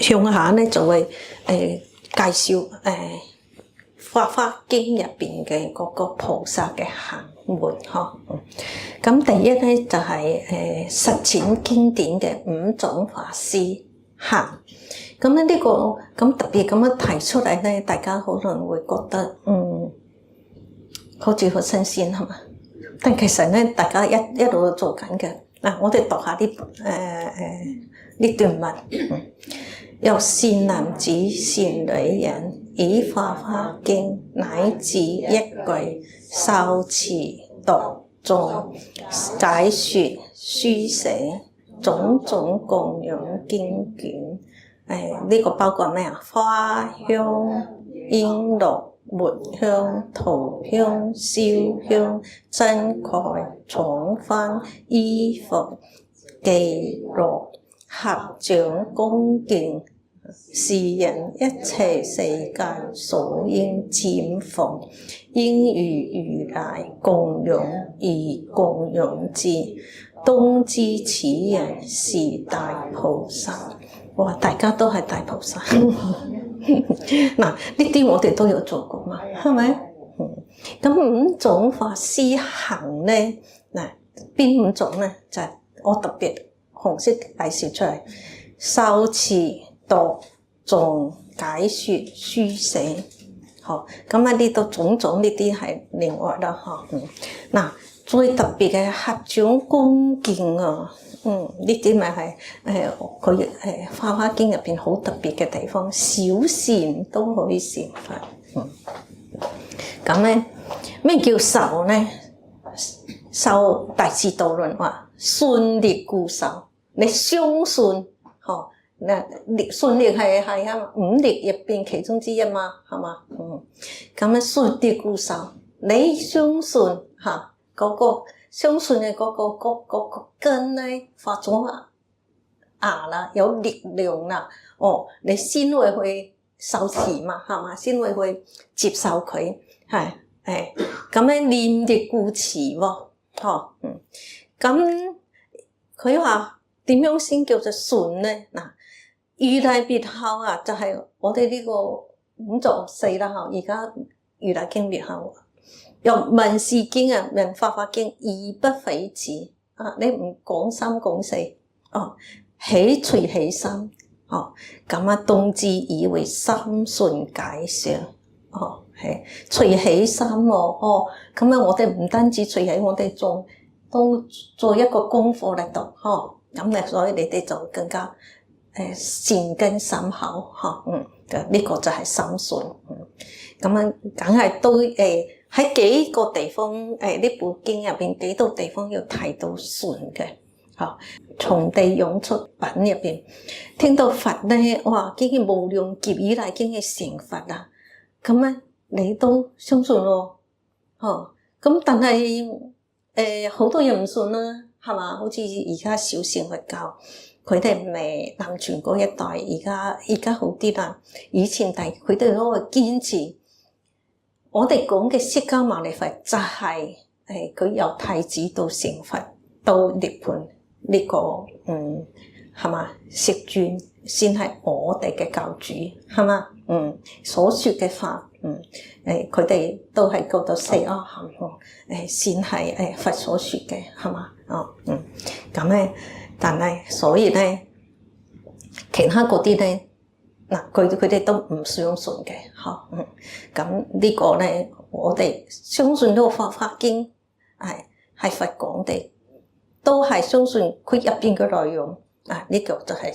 向下咧就會介紹法華經入邊嘅嗰個菩薩嘅行門嗬。咁第一咧就係實踐經典嘅五種法師行。咁咧呢個咁特別咁樣提出嚟咧，大家可能會覺得好似好新鮮係嘛？但其實咧，大家一路都做緊嘅。嗱，我哋讀下呢段文。有善男子善女人，以法華經乃至一句受持讀誦解說書寫種種供養經卷。呢個包括咩啊？花香、瓔珞、末香、塗香、燒香、真蓋、廠幡、衣服、記錄、合掌恭敬，是人一切世界所應瞻奉，應如如來供養而供養之，當知此人是大菩薩。哇！大家都係大菩薩。嗱，呢啲我哋都有做過嘛，係咪？咁五種法師行咧，嗱，邊五種咧？就係我特別紅色介紹出嚟：受持、讀誦、解說、書寫。好，咁啊呢度種種呢啲係另外啦，嗱，最特別嘅合掌恭敬啊！呢啲咪係佢法華經入邊好特別嘅地方，小善都可以成佛。咁咧咩叫受咧？受大智度論話信力故受，你相信信力係啊五力入邊其中之一嘛，係嘛？咁咧信力故受，你相信嗰個。相信嘅嗰個根咧發咗芽啦，有力量啦，你先會去受持嘛，係嘛？先會去接受佢，係咁樣念力故持喎，咁佢話點樣先叫做信咧？嗱，如來滅後啊，就係我哋呢個五座四啦，而家如來經滅後。由聞是經啊，聞法華經而不廢止啊！你唔講三講四起隨起心咁啊，當知以為深信解相係隨起心咁啊！我哋唔單止隨起，我哋仲都做一個功課嚟讀咁咧，所以你哋就更加善根深厚呢個就係深信咁啊，梗係都喺幾個地方呢部經入邊幾個地方要提到信嘅從地涌出品入邊聽到佛咧，哇！經已無量劫以來經已成佛啦，咁咧你都相信咯，咁但係好多人唔信啦，係嘛？好似而家小乘佛教，佢哋未南傳嗰一代，而家好啲啦。以前佢哋都會堅持。我哋講嘅釋迦牟尼佛就係佢由太子到成佛到涅槃呢個係嘛？釋尊先係我哋嘅教主係嘛？所說嘅法佢哋都係叫做四阿含先係佛所說嘅係嘛？咁咧，但係所以咧，其他嗰啲咧。嗱，佢哋都唔相信嘅，咁呢個咧，我哋相信呢個法華經係佛講嘅，都係相信佢入邊嘅內容，呢個就係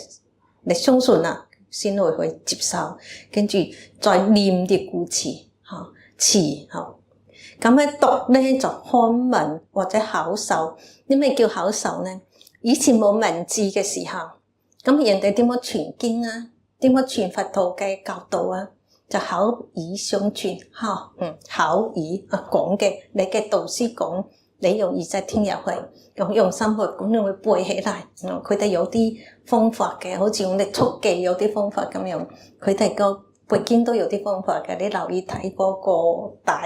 你相信啦，先會去接受，跟住再念力故持，持咁咧讀咧就看文或者口授，啲咩叫口授咧？以前冇文字嘅時候，咁人哋點樣傳經啊？點樣傳佛陀嘅教導啊？就口耳相傳，口耳講嘅，你嘅導師講，你用耳仔聽入去，用心去咁樣去背起嚟。佢哋有啲方法嘅，好似我哋速記有啲方法咁樣，佢哋個背經都有啲方法嘅。你留意睇嗰個大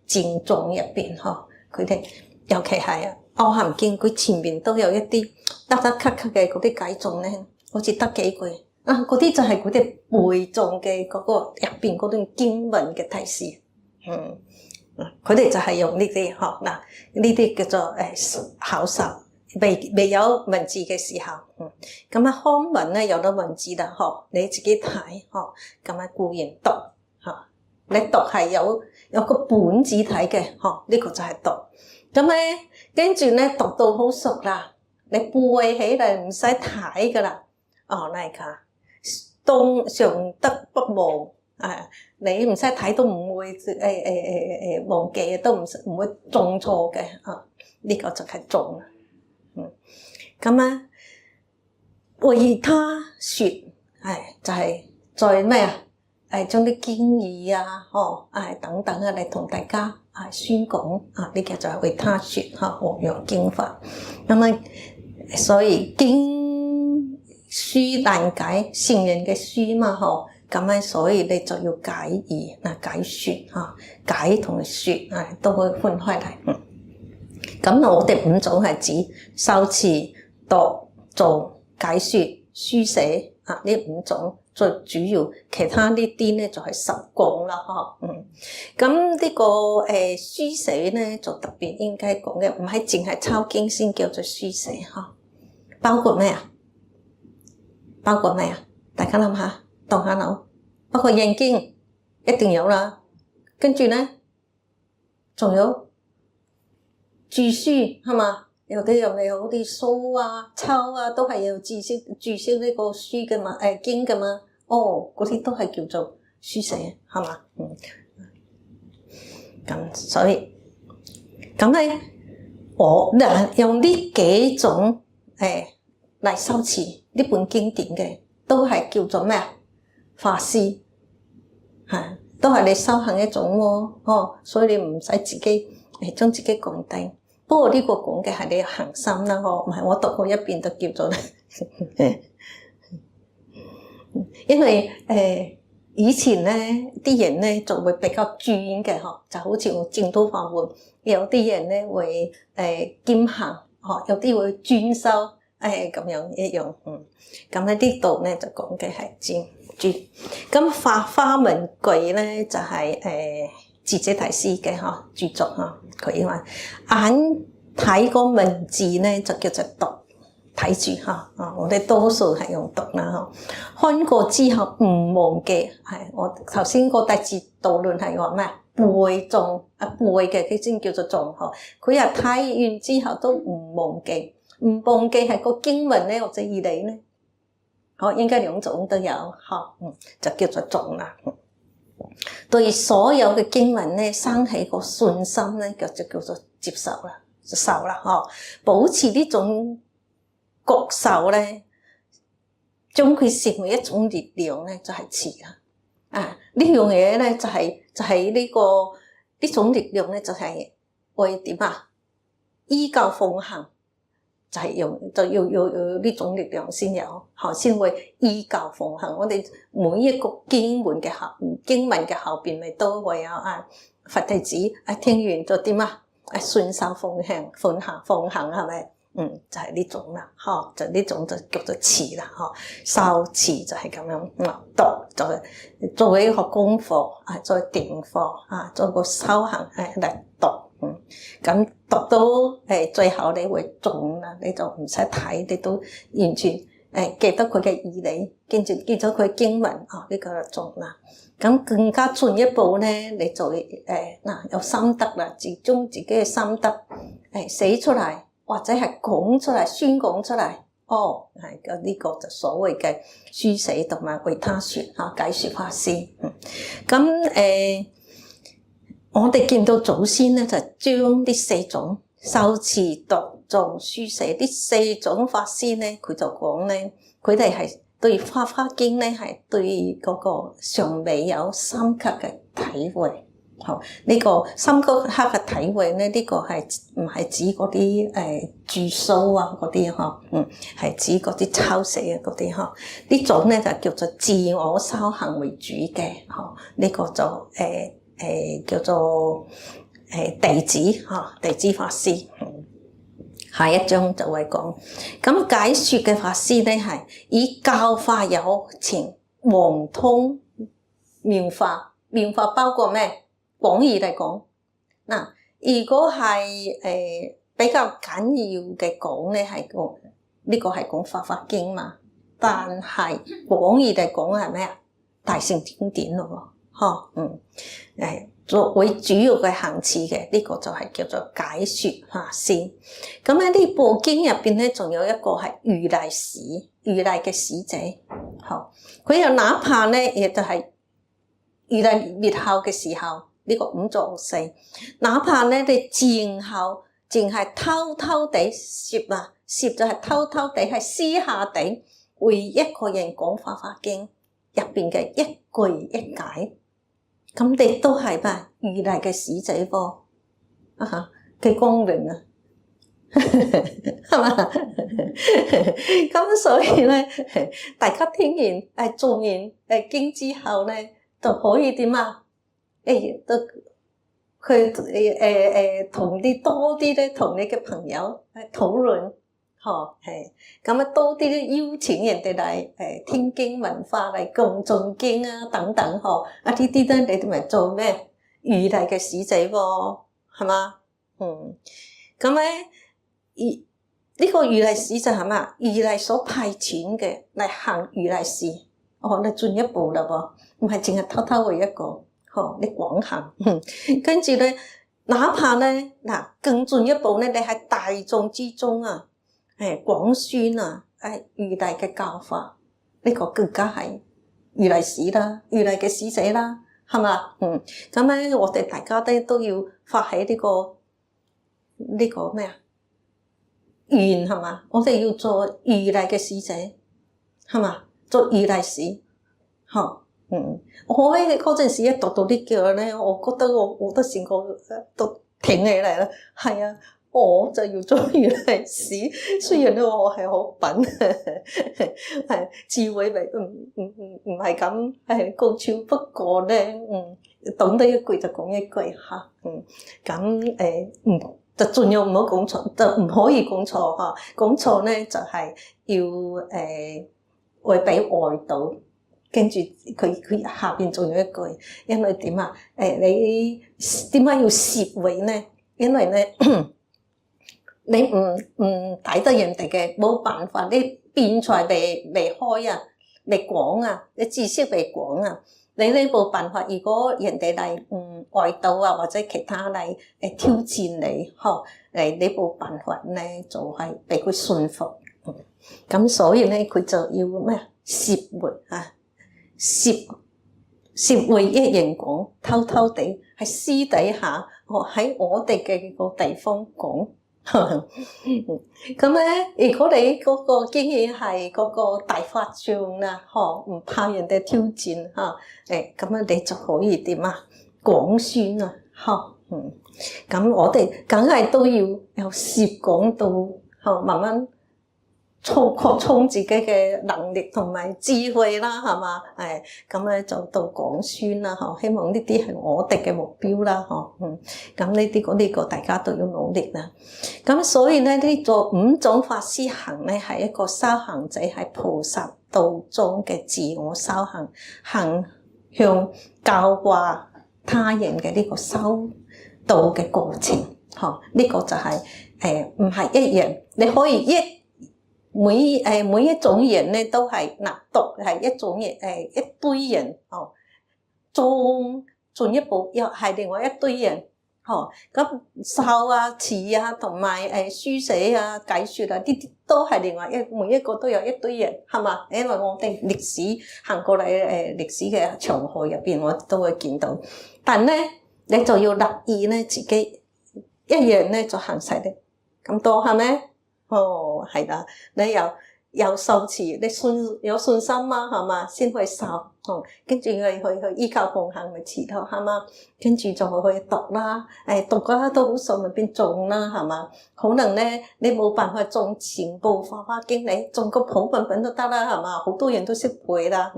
正藏入邊，佢哋尤其係阿含經，佢前面都有一啲得得咳咳嘅嗰啲偈頌咧，好似得幾句。嗰啲就係佢哋背誦嘅嗰個入邊嗰段經文嘅提示。佢哋就係用呢啲嗱，呢啲叫做口授，未有文字嘅時候。咁啊康文咧有咗文字啦，你自己睇，咁啊固然讀，你讀係有個本子睇嘅，呢個就係讀。咁咧跟住咧讀到好熟啦，你背起嚟唔使睇噶啦。嚟㗎，當常得不忘。你唔使睇都唔會忘記嘅，都唔會中錯嘅。呢個就係中。咁啊，為他說，就係在咩啊？將啲經義啊，等等啊，嚟同大家宣講。呢個就係為他說弘揚經法。咁啊，所以經書難解，聖人嘅書嘛，咁咧，所以你就要解義解說解同說都可以分開嚟。咁我哋五種係指修持、讀、誦、解說、書寫呢五種最主要，其他呢啲咧就係十講啦。咁呢個書寫咧就特別應該講嘅，唔係淨係抄經先叫做書寫。包括咩啊？包括咩啊？大家諗下，動下腦。包括印經一定有啦，跟住咧仲有注書係嘛？有啲又係好啲蘇啊、抄啊，都係有注釋呢個書嘅嘛，經嘅嘛。嗰啲都係叫做書寫係嘛？咁所以咁咧，我用呢幾種嚟修持呢本經典嘅，都係叫做咩啊？法師。都係你修行一種喎，所以你唔使自己將自己降低。不過呢個講嘅係你行心啦，唔係我讀過一遍就叫做因為以前咧啲人咧就會比較專嘅，就好似我淨土法門，有啲人咧會兼行，有啲會專修，咁樣一樣。咁喺呢度咧就講嘅係專。咁花文具咧就係智者大師嘅著作佢話眼睇個文字咧就叫做讀，睇住我哋多數係用讀啦。看過之後唔忘記，我頭先個弟子導論係話咩？背誦背嘅佢先叫做誦。佢又睇完之後都唔忘記，唔忘記係個經文咧或者義理咧。應該兩種都有，就叫做誦啦。對所有嘅經文咧，生起個信心咧，就叫做接受啦，受啦，保持呢種覺受咧，將佢成為一種力量咧，就係持啦。呢樣嘢咧，就係呢種力量咧，就係會點啊？依教奉行。就要呢種力量先有，先會依教奉行。我哋每一個經文嘅後邊咪都會有佛弟子聽完就點啊？順受奉行係咪？就係呢種啦，就呢種就叫做持啦，修持就係咁樣。讀就係做一個功課，再定課，做個修行嚟讀。咁讀到最後你會誦啦，你就唔使睇，你都完全記得佢嘅義理，跟住記咗佢經文，呢個就誦啦。咁更加進一步咧，你就有心得啦，將自己嘅心得寫出嚟，或者係講出嚟，宣講出嚟。係呢個就所謂嘅書寫同埋為他說解說法師。咁我哋見到祖先咧，就將呢四種修持、讀、誦、書寫呢四種法師咧，佢就講咧，佢哋係對《法華經》咧係對嗰個尚未有深刻嘅體會。呢個深刻嘅體會咧，呢個係唔係指嗰啲著書啊嗰啲係指嗰啲抄寫嗰啲呢種咧就叫做自我修行為主嘅呢個就叫做弟子法師。下一章就會講。咁解說嘅法師咧係以教法有情，宏通妙法。妙法包括咩？廣義嚟講，嗱，如果係比較緊要嘅講咧，係講呢個係講《法華經》嘛。但係廣義嚟講係咩啊？大乘經典咯喎，作為主要嘅行持嘅呢個就係叫做解說法師。咁喺呢部經入邊咧，仲有一個係如來使，如來嘅使者，佢又哪怕咧，亦就係如來滅後嘅時候，呢個五濁惡世，哪怕咧你靜後淨係偷偷地攝啊，攝就係偷偷地係私下地為一個人講法華經入邊嘅一句一解。咁你都係吧，如來嘅使者噃，幾光榮啊，係嘛？咁所以咧，大家聽完做完經之後咧，就可以點啊？都佢同你多啲咧，同你嘅朋友討論。咁啊多啲邀請人哋嚟聽經聞法嚟共誦經啊等等呢啲咧你哋咪做咩？如來嘅使者喎，係嘛？咁咧呢個如來使者係嘛？如來所派遣嘅嚟行如來事，你進一步啦噃，唔係淨係偷偷為一個，你廣行，跟住咧，哪怕咧更進一步咧，你喺大眾之中啊。廣宣啊！如來嘅教法，呢個更加係如來使啦，如來嘅使者啦，係嘛？咁咧，我哋大家都要發起呢個咩啊？願係嘛？我哋要做如來嘅使者，係嘛？做如來使，我喺嗰陣時一讀到呢句咧，我覺得我都成個都挺起嚟啦，係啊！我就要做如來使，雖然咧我係好笨，係智慧咪唔係咁係高超，不過咧懂得一句就講一句嚇，就盡量唔好講錯，就唔可以講錯嚇，講錯咧就係要會俾外道，跟住佢下邊仲有一句，因為點啊？你點解要攝位咧？因為咧。你唔睇得人哋嘅，冇辦法，你辯才未開啊，未廣啊，你知識未廣啊，你呢冇辦法。如果人哋嚟外道啊或者其他嚟挑戰你，你冇辦法咧，就係俾佢信服。咁所以咧，佢就要咩攝會啊，攝會一人講，偷偷地喺私底下，喺我哋嘅個地方講。咁咧，如果你嗰個經驗係嗰個大法將啦，唔怕人哋挑戰咁樣你就可以點啊廣宣啊，咁我哋梗係都要有攝講到，慢慢擴充自己嘅能力同埋智慧啦，係嘛？咁咧就到廣宣啦，希望呢啲係我哋嘅目標啦，咁呢個大家都要努力啦。咁所以咧呢個五種法施行咧係一個修行者喺菩薩道中嘅自我修行，行向教化他人嘅呢個修道嘅過程，呢個就係唔係一樣，你可以每一種人咧都係讀係一種人，一堆人，仲進一步又係另外一堆人，咁受啊、詞啊同埋書寫啊、解說啊，呢啲都係另外每一個都有一堆人，係嘛？因為我哋歷史行過嚟歷史嘅長河入邊，我都會見到。但咧，你就要立意咧，自己一樣咧就行晒咧咁多，係咪？係啦，你有受持，你有信心啊，係嘛？先去受，跟住去依靠奉行咪持咯，係嘛？跟住就去讀啦，讀啦都好順，咪變誦啦，係嘛？可能咧你冇辦法誦全部法華經，你誦個普品品都得啦，係嘛？好多人都識背啦，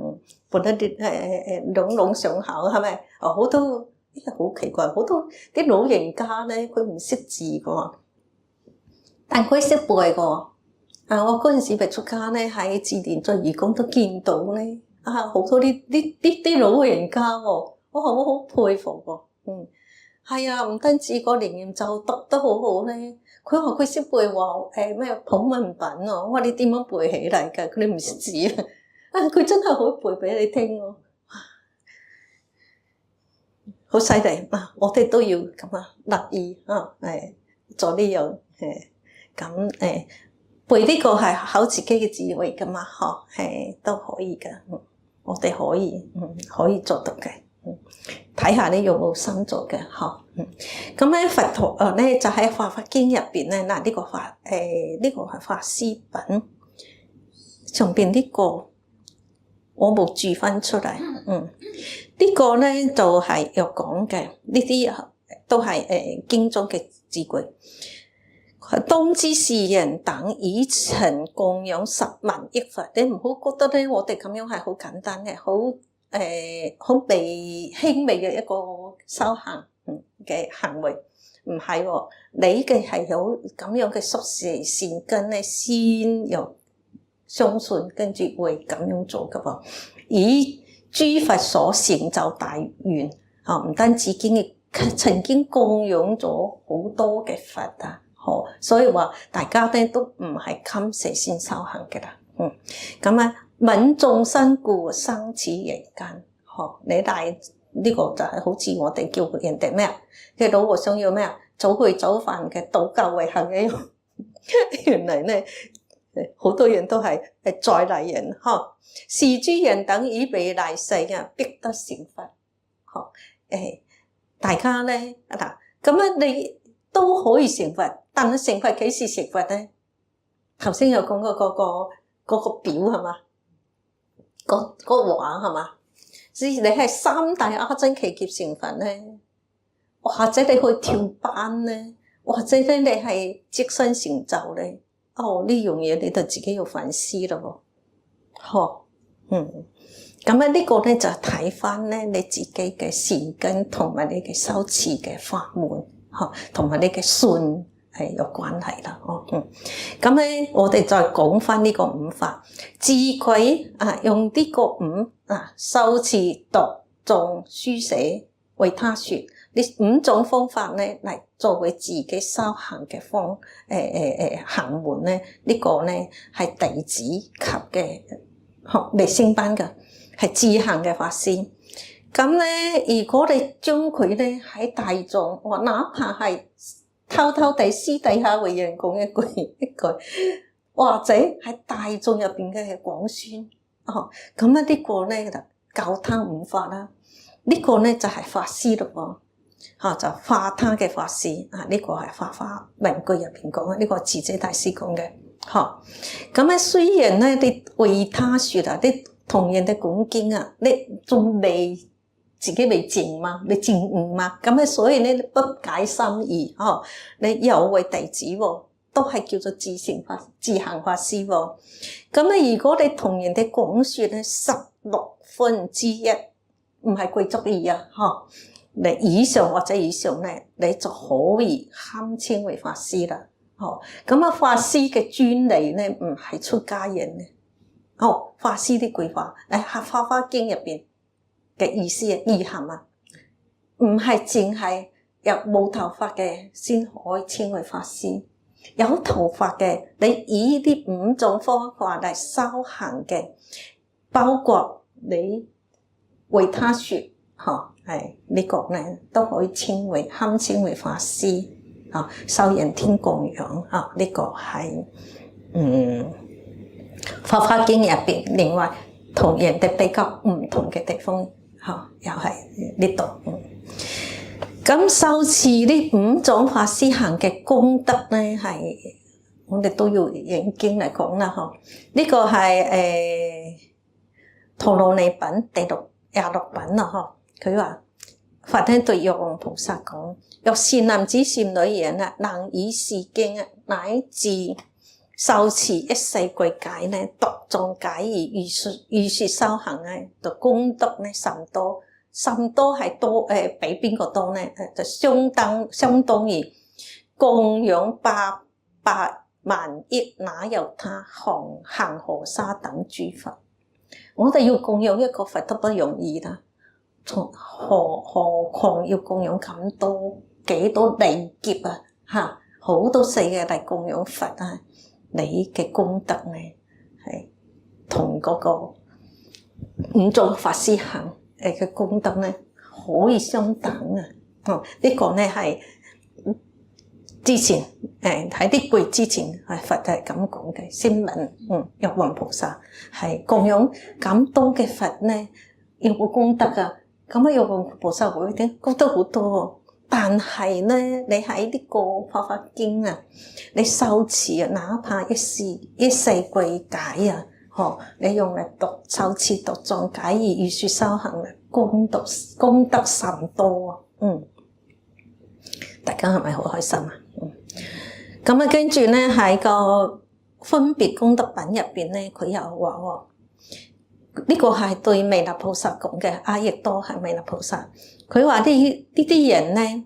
背得啲朗朗上口，係咪？好多好奇怪，好多啲老人家咧，佢唔識字㗎。但佢識背個，我嗰陣時未出家咧，喺志蓮做義工都見到咧，好多啲老人家喎，我好佩服喎，係啊，唔單止個靈驗就讀得好好咧，佢話佢識背話咩普文品喎，我話你點樣背起嚟㗎？佢哋唔識字佢真係好背俾你聽喎，好犀利我哋都要咁立意做呢樣咁背呢個係考自己嘅智慧噶嘛，都可以噶，我哋可以做到嘅，睇下你有冇心做嘅，咁喺佛陀咧就喺《法華經》入邊咧，嗱呢個呢個係法師品上邊呢個我冇注翻出嚟，呢個咧就係有講嘅，呢啲都係經中嘅智慧。當知是人等已曾供養10萬億佛，你唔好覺得咧，我哋咁樣係好簡單嘅，好輕微嘅一個修行嘅行為，唔係喎，你嘅係有咁樣嘅宿世善根咧，先有相信，跟住會咁樣做噶噃。以諸佛所成就大願唔單止曾經供養咗好多嘅佛所以話大家咧都唔係襟死先修行嘅啦，咁憫眾生故生此人間，你帶呢個就係好似我哋叫人哋咩嘅老和尚要咩早去早飯嘅道教為行嘅，原來咧好多人都係再嚟人，是諸人等以未來世必得成佛，大家咧咁你都可以成佛。但係成佛幾時成佛咧？頭先有講過嗰個表係嘛？嗰個畫係嘛？所以你係3大阿僧祇劫成佛咧，或者你去跳班咧，或者咧你係即身成就咧，呢樣嘢你就自己要反思咯喎。咁呢個咧就睇翻咧你自己嘅善根同埋你嘅修持嘅法門，同埋你嘅信。係有關係啦，咁咧我哋再講翻呢個5法，自愧用呢個5修持、讀、誦、書寫為他說，呢5種方法咧嚟作為自己修行嘅行門咧，呢個咧係弟子級嘅嚟升班嘅，係自行嘅法師。咁咧，如果你將佢咧喺大眾，哪怕係偷偷地私底下為人講一句，或者喺大眾入邊嘅廣宣，咁呢個咧就教他5法啦。呢個咧就係法師咯，就化他嘅法師呢個係法華文句入邊講嘅，呢個智者大師講嘅。咁雖然咧你為他說你同人哋講經你仲未自己未證嘛，未證悟嘛，咁所以咧不解心意，你有位弟子都係叫做自行法師。咁如果你同人哋講說咧1/16唔係貴族意你以上或者以上咧，你就可以堪稱為法師啦。咁法師嘅專利咧唔係出家人咧，法師啲句話《法華經》入邊嘅意思意涵唔係淨係有冇頭髮嘅先可以稱為法師，有頭髮嘅你以呢5種方法嚟修行嘅，包括你為他說呢個咧都可以堪稱為法師受人天供養呢個係法華經入邊另外同人哋比較唔同嘅地方。又係呢度，咁修持呢5種法師行嘅功德咧，係我哋都要引經嚟講啦。呢個係陀羅尼品第26品啦。佢話佛咧對藥王菩薩講：若善男子善女人能以是經乃至受持1世具解咧，讀誦解義如說修行咧，就功德咧甚多，甚多係多比邊個多咧？就相當於供養800萬億哪有他恒河沙等諸佛。我哋要供養一個佛都不容易啦，何況要供養咁多幾多利劫啊嚇，好多世嘅嚟供養佛啊！你嘅功德咧係同嗰個五祖法師行嘅功德咧可以相等啊！呢個咧係之前喺啲句之前佛係咁講嘅，先問玉雲菩薩係供養咁多嘅佛咧有冇功德啊？咁玉雲菩薩會點功德好多，但係咧你喺呢個法華經啊，你修持啊，哪怕一世句解啊，你用嚟讀修持讀誦解義如說修行啊，功德甚多啊！大家係咪好開心啊？咁啊，跟住咧喺個分別功德品入邊咧，佢又話呢個係對彌勒菩薩講嘅，亦都係彌勒菩薩。佢話呢啲人咧，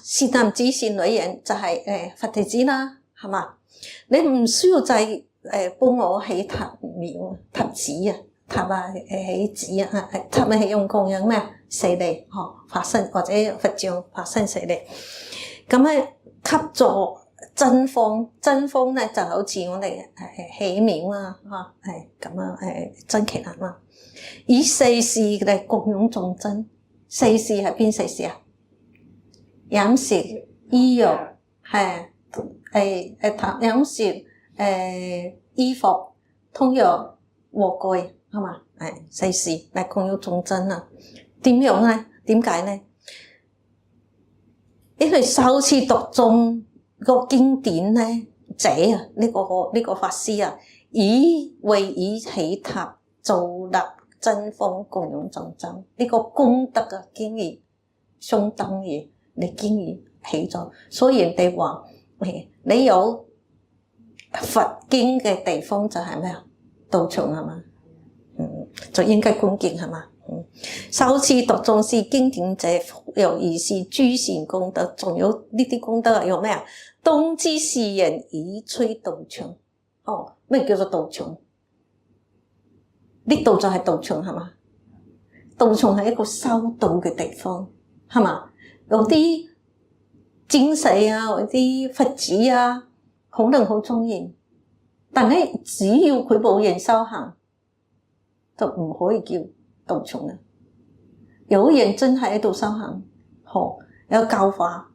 善男子善女人就係佛弟子啦，係嘛？你唔需要就係幫我起塔廟、塔寺啊、塔起寺啊，塔咪係用供養咩？舍利法身或者佛像法身舍利。咁咧給助真方咧就好似我哋起廟啊，咁啊真奇難啊！以四事嚟供養眾生，四事係邊四事啊？飲食、醫藥飲食衣服、通藥、臥具係嘛？四事嚟供養眾生啊！點樣咧？點解咧？因為修持讀誦個經典咧，呢個法師啊，為以起塔造立真方供養眾生，呢個功德啊，經已相當於你經已起咗，所以人哋話你有佛經嘅地方就係咩啊？道場係嘛？就應該恭敬係嘛？修持讀誦是經典者，尤而是諸善功德。仲有呢啲功德有咩啊？當知是人以摧道場。咩叫做道場？呢度就係道場係嘛？道場係一個修道嘅地方係嘛？有啲精細啊，或者啲佛子啊，可能好莊嚴，但係只要佢冇人修行，就唔可以叫道場啊！有人真係喺度修行，有教化，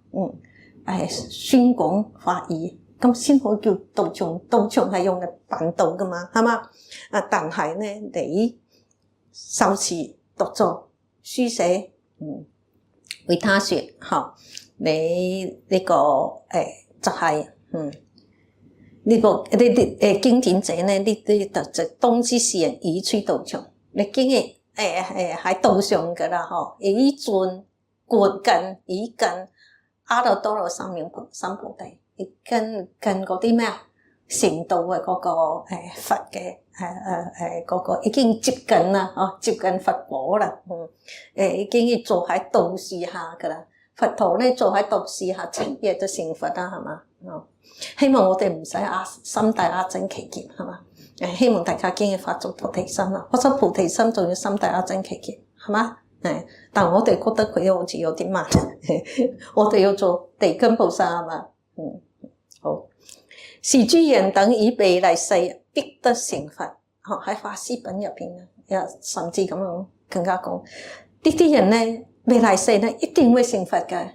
宣講法義，咁先可以叫道場。道場係用嚟辦道噶嘛，係嘛？但係咧，你修持讀誦書寫，為他說，你呢個就係呢啲經典者咧，呢啲就當知是人以摧道場。你經已喺道上噶啦，已盡觀近已近阿耨多羅三菩提，已近嗰啲咩啊？成道嘅嗰個佛嘅嗰個已經接近啦，接近佛果啦，已經要坐喺道樹下噶啦。佛陀咧坐喺道樹下，7日就成佛啦，係嘛？希望我哋唔使心大阿僧祇劫，係嘛？希望大家經已發足菩提心啦，發出菩提心仲要心大阿僧祇劫，係嘛？但我哋覺得佢好似有啲慢，我哋要做地根菩薩係嘛？好，是諸人等以未來世必得成佛。喺法師品入邊啊，甚至咁樣更加講，呢啲人咧未來世咧一定會成佛嘅。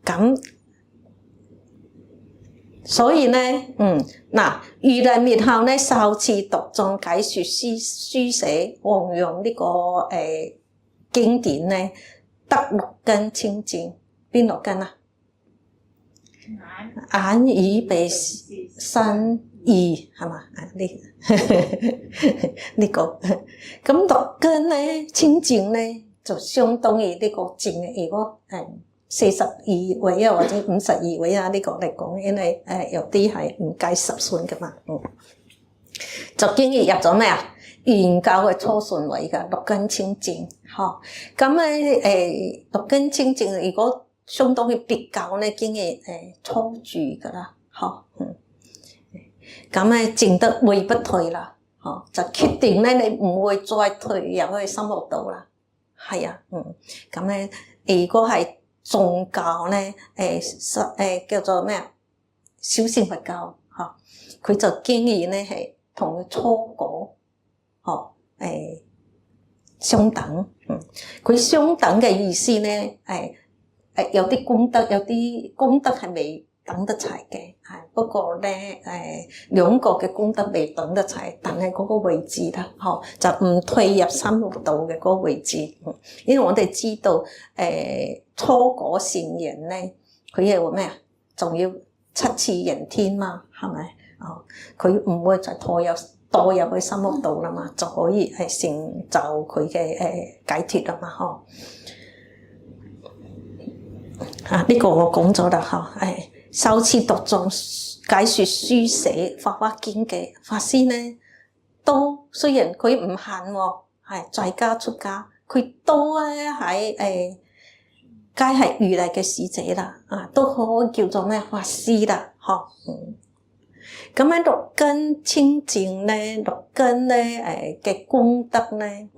咁所以咧，如來滅後咧，受持讀誦解說書寫弘揚呢個經典咧，得6根清淨。邊6根啊？眼耳鼻身意係嘛？呢個咁6根咧清淨咧，就相當於呢個淨。如果42位啊，或者52位啊，呢個嚟講，因為有啲係唔計十信噶嘛，就經已入咗咩啊？圓教嘅初信位噶6根清淨，咁咧6根清淨，如果相當於比較咧，經嘅操住噶啦，咁咧證得會不退啦，就決定咧你唔會再退入去心目度啦，係啊，咁咧如果係宗教咧，叫做咩啊？小乘佛教，佢就經驗咧係同佢初果，相等，佢相等嘅意思咧，有啲功德，有啲功德係未等得齊嘅，不過咧，兩個嘅功德未等得齊，但係嗰個位置啦，就唔退入心目度嘅嗰個位置，因為我哋知道，初果善人咧，佢係咩啊？仲要七次人天嘛，係咪？佢唔會就墮入去心目度啦嘛，就可以係成就佢嘅解脫啦嘛，呢個我講咗啦，首次讀誦解說書寫法華經嘅法師咧，都雖然佢唔限係在家出家，佢都咧喺皆係如來嘅使者啦，都可以叫做咩法師啦，咁喺六根清淨咧，六根咧嘅功德咧，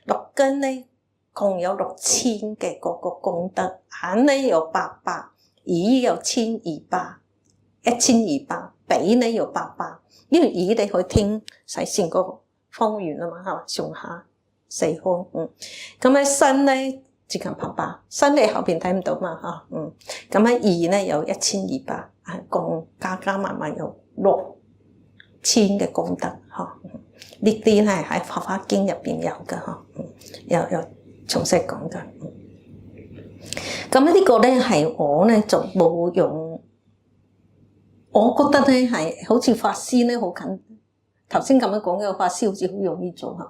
六根咧共有6000嘅嗰個功德，眼咧有800，耳有1200，1200，鼻咧有800，因為耳你可以聽晒成個方圓啊嘛，上下四方，咁喺身咧接近800，身你後邊睇唔到嘛，咁喺耳咧有1200，共加埋有6000嘅功德，呢啲咧喺《法華經》入邊有嘅，有詳細講嘅。咁呢個咧係我咧就冇用，我覺得咧係好似法師咧好近，頭先咁樣講嘅法師好似好容易做係嘛？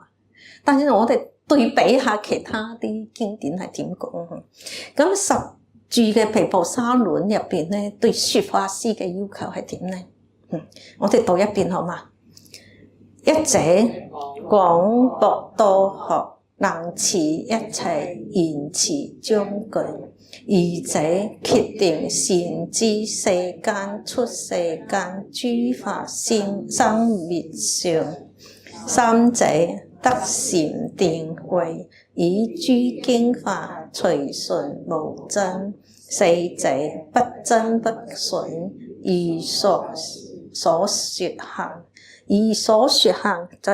但係我哋對比下其他啲經典係點講？咁十住嘅毗婆沙論入邊咧，對說法師嘅要求係點咧？我哋讀一遍好嘛？一者廣博多學，能持一切言辭章句；二者決定善知世間出世間諸法生滅相；三者得禪定慧，以諸經法隨順無爭；四者不增不損，而所說行，而所說行就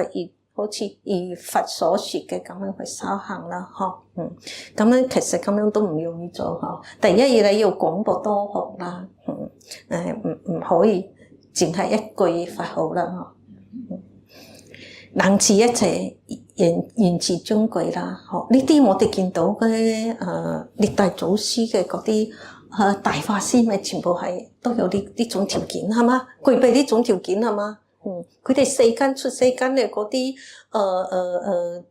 好似以佛所說嘅咁樣去修行啦，咁樣其實咁樣都唔容易做，第一嘢你要廣博多學啦，唔可以淨係一句佛號啦，能持一切言辭章句啦，呢啲我哋見到嘅歷代祖師嘅嗰啲大法師咪全部係都有呢種條件係嘛？具備呢種條件係嘛？佢哋世間出世間嘅嗰啲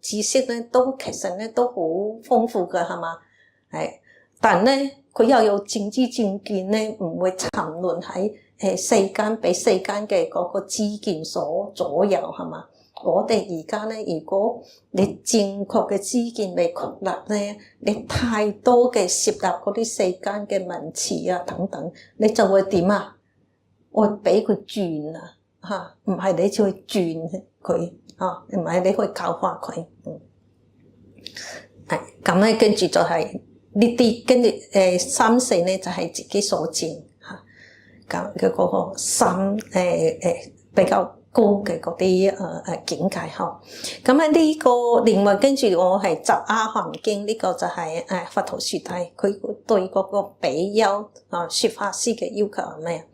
知識咧，都其實咧都好豐富㗎係嘛？但咧佢又有正知正見咧，唔會沉淪喺世間俾世間嘅嗰個知見所左右係嘛？我哋而家咧，如果你正確嘅知見未確立咧，你太多嘅涉入嗰啲世間嘅文詞啊等等，你就會點啊？會俾佢轉啊，唔係你就去轉佢唔係你去教化佢，咁咧跟住就係呢啲，跟住三四咧就係自己所證咁嘅嗰個心比較高嘅嗰啲境界咁喺呢個另外跟住我係集阿含經呢個就係佛陀說諦，佢對嗰個比丘說法師嘅要求係咩啊？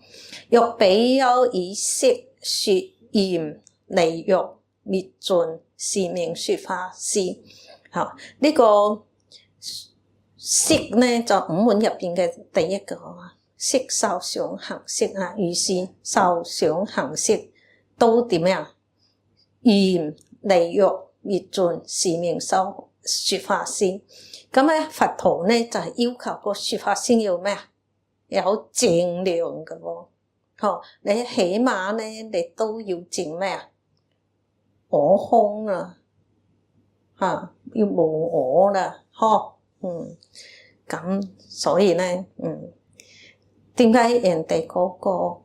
若比丘以色說嚴離欲滅盡，是名說法師。呢個色咧就五門入邊嘅第一個色受想行識於是受想行識都點樣？嚴離欲滅盡，是名說法師。咁咧佛陀咧就係要求個說法師要咩啊？有淨量嘅喎，你起碼咧你都要淨咩啊？我空要無我啦，咁所以咧，點解人哋嗰個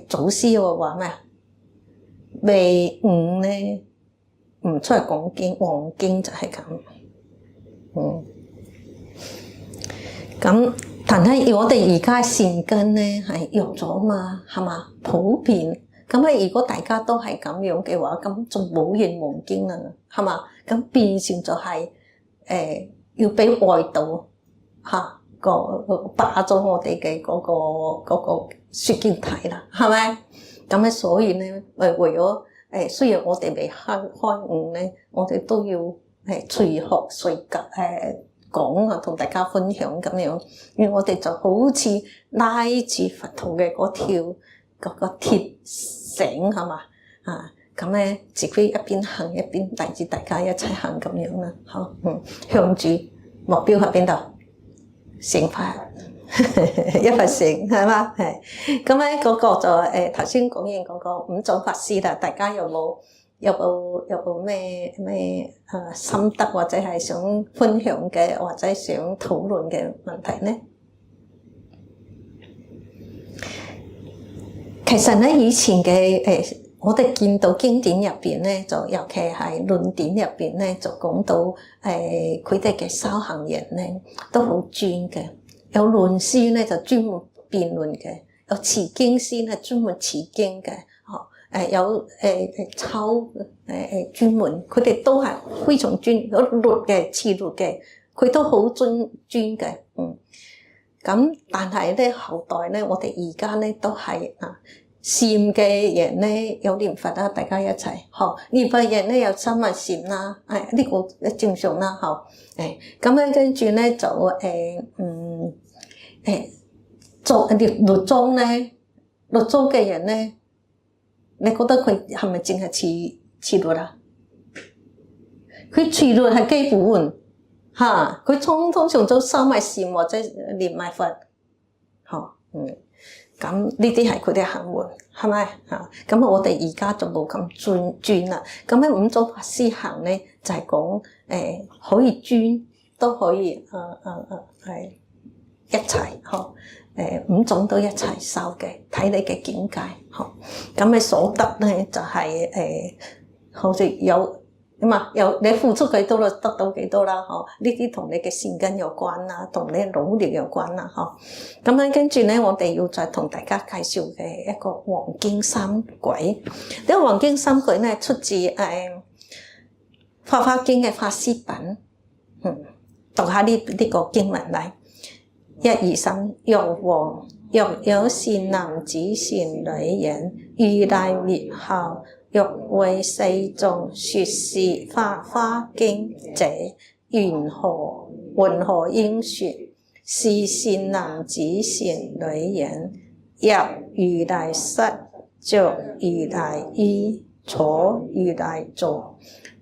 祖師會話咩啊？未悟咧，唔出嚟講經，黃經就係咁。咁但係我哋而家善根咧係弱咗嘛，係嘛？普遍咁啊！如果大家都係咁樣嘅話，咁就冇人黃經啦，係嘛？咁變成就係要俾外道霸咗我哋嘅嗰個説經體啦，係咪？咁所以咧為咗雖然我哋未開悟咧，我哋都要隨學隨講啊，同大家分享咁樣，因為我哋就好似拉住佛陀嘅嗰個鐵繩係嘛咁咧，自己一邊行一邊帶住大家一齊行咁樣啦，好向住目標喺邊度？成佛一佛成係嘛？係咁咧，嗰個就頭先講完嗰個五祖法師啦，大家有冇咩心得或者係想分享嘅或者想討論嘅問題呢？其實咧，以前嘅我哋見到經典入邊咧，就尤其係論典入邊咧，就講到佢哋嘅修行人咧都好專嘅，有論師咧就專門辯論嘅，有持經師咧專門持經嘅，有抽專門，佢哋都係非常專，有律嘅持律嘅，佢都好專嘅，咁但係咧後代咧，我哋而家咧都係禪嘅人咧有念佛啦，大家一齊念佛人咧有三昧禪啦，呢個正常啦，咁咧跟住咧就做律宗咧，律宗嘅人咧，你覺得佢係咪淨係持律啊？佢持律係基本佢通常都三昧禪或者念埋佛，咁呢啲係佢哋行門，係咪咁我哋而家就冇咁專啦。咁咧五祖法師行咧就係講可以專都可以係一齊五種都一齊修嘅，睇你嘅境界咁你所得咧就係好似有你付出幾多就得到幾多啦，呢啲同你嘅善根有關啦，同你努力有關啦，咁樣跟住咧，我哋要再同大家介紹嘅一個黃經三軌。呢個黃經三軌咧出自法華經嘅法師品，讀下呢個經文嚟。1、2、3，若有善男子善女人，如來滅後，欲為世眾說是法華經者，云何應說？是善男子善女人，入如來室，着如來衣，坐如來座，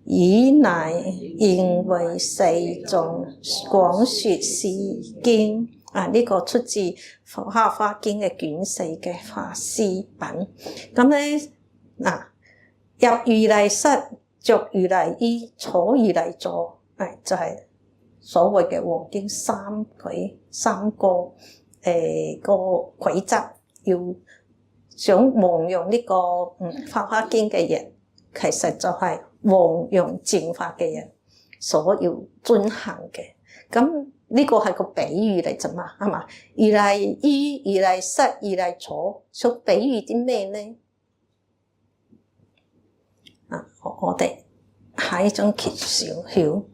以乃應為世眾廣說是經。呢個出自《法華經》嘅卷4嘅法師品。咁咧入如來室，着如來衣，坐如來座，就係所謂嘅黃經三軌三個個軌則，要想弘揚呢個法華經嘅人，其實就係弘揚正法嘅人所要遵行嘅。咁呢個係個比喻嚟啫嘛，係嘛？如來衣、如來室、如來座，想比喻啲咩呢？我哋下一張揭曉。入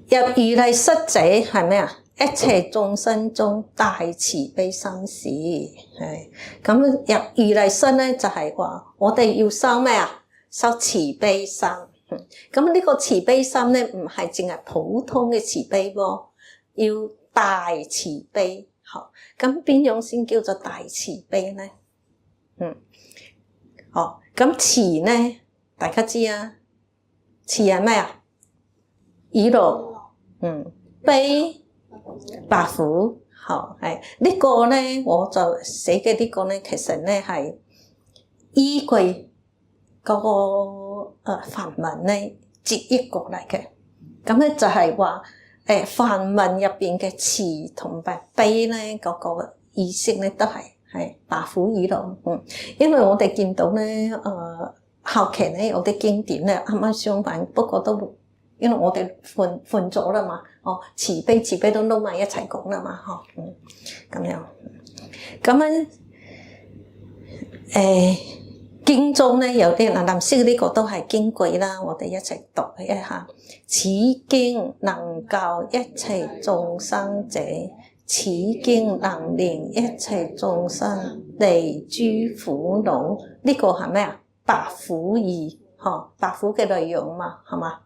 如來室者係咩啊？一切眾生中大慈悲心事。咁入如來室咧，就係話我哋要修咩啊？修慈悲心。咁呢個慈悲心咧，唔係淨係普通嘅慈悲喎，要大慈悲。咁邊樣先叫做大慈悲咧？咁慈咧，大家知啊？慈係咩啊？以樂，悲白苦。呢個咧，我就寫嘅呢個咧，其實咧係依據嗰個梵文咧直譯過嚟嘅。咁咧就係話梵文入邊嘅慈同埋悲咧，嗰個意識咧都係白虎語咯。因為我哋見到咧，後期咧有啲經典咧啱啱相反，不過都因為我哋換咗啦嘛，慈悲都撈埋一齊講啦嘛，咁樣。咁樣經中咧有啲藍色呢個都係經句啦，我哋一齊讀一下。此經能教一切眾生者，此經能令一切眾生離諸苦惱。呢個係咩啊？白虎義，白虎嘅內容嘛，係嘛？